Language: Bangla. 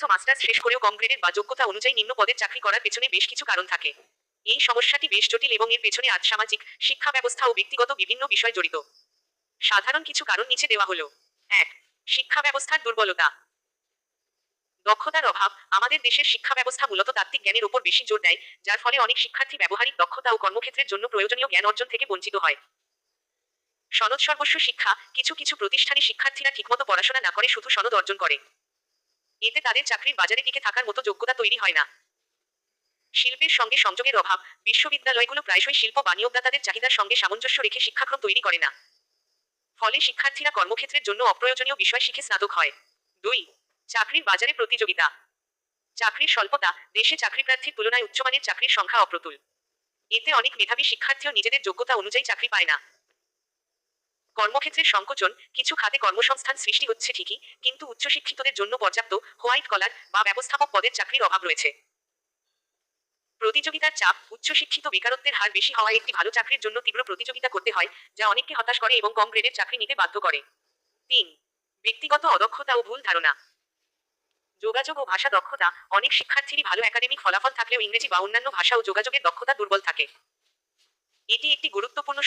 মাস্টার্স শেষ করেও কম গ্রেডের বা যোগ্যতা অনুযায়ী নিম্ন পদের চাকরি করার পেছনে বেশ কিছু কারণ থাকে। এই সমস্যাটি বেশ জটিল এবং এর পেছনে সামাজিক, শিক্ষা ব্যবস্থা ও ব্যক্তিগত বিভিন্ন বিষয় জড়িত। সাধারণ কিছু কারণ নিচে দেওয়া হলো। ১. শিক্ষা ব্যবস্থার দুর্বলতা। দক্ষতার অভাব। আমাদের দেশের শিক্ষা ব্যবস্থা মূলত তাত্ত্বিক জ্ঞানের উপর বেশি জোর দেয়, যার ফলে অনেক শিক্ষার্থী ব্যবহারিক দক্ষতা ও কর্মক্ষেত্রের জন্য প্রয়োজনীয় জ্ঞান অর্জন থেকে বঞ্চিত হয়। সনদসর্বস্ব শিক্ষা। কিছু কিছু প্রতিষ্ঠানে শিক্ষার্থীরা ঠিকমতো পড়াশোনা না করে শুধু সনদ অর্জন করে। এতে তাদের চাকরির বাজারে টিকে থাকার মতো যোগ্যতা তৈরি হয় না। শিল্পের সঙ্গে সংযোগের অভাব। বিশ্ববিদ্যালয়গুলো প্রায়শই শিল্প বা নিয়োগদাতাদের চাহিদার সঙ্গে সামঞ্জস্য রেখে শিক্ষাক্রম তৈরি করে না। ফলে শিক্ষার্থীরা কর্মক্ষেত্রের জন্য অপ্রয়োজনীয় বিষয় শিখে স্নাতক হয়। ২. চাকরির বাজারে প্রতিযোগিতা। চাকরির স্বল্পতা। দেশে চাকরিপ্রার্থীর তুলনায় উচ্চমানের চাকরির সংখ্যা অপ্রতুল। এতে অনেক মেধাবী শিক্ষার্থীও নিজেদের যোগ্যতা অনুযায়ী চাকরি পায় না। কর্মক্ষেত্রের সংকোচন। কিছু খাতে কর্মসংস্থান সৃষ্টি হচ্ছে ঠিকই, কিন্তু উচ্চশিক্ষিতদের জন্য পর্যাপ্ত হোয়াইট কলার বা ব্যবস্থাপক পদের চাকরির অভাব রয়েছে। প্রতিযোগিতার চাপ। উচ্চশিক্ষিত বেকারত্বের হার বেশি হওয়ায় একটি ভালো চাকরির জন্য তীব্র প্রতিযোগিতা করতে হয়, যা অনেককে হতাশ করে এবং কম গ্রেডের চাকরি নিতে বাধ্য করে। ৩. ব্যক্তিগত অদক্ষতা ও ভুল ধারণা। যোগাযোগ ও ভাষা দক্ষতা। অনেক শিক্ষার্থীরই ভালো একাডেমিক ফলাফল থাকলেও ইংরেজি বা অন্যান্য ভাষা ও যোগাযোগের দক্ষতা দুর্বল থাকে। এটি একটি গুরুত্বপূর্ণ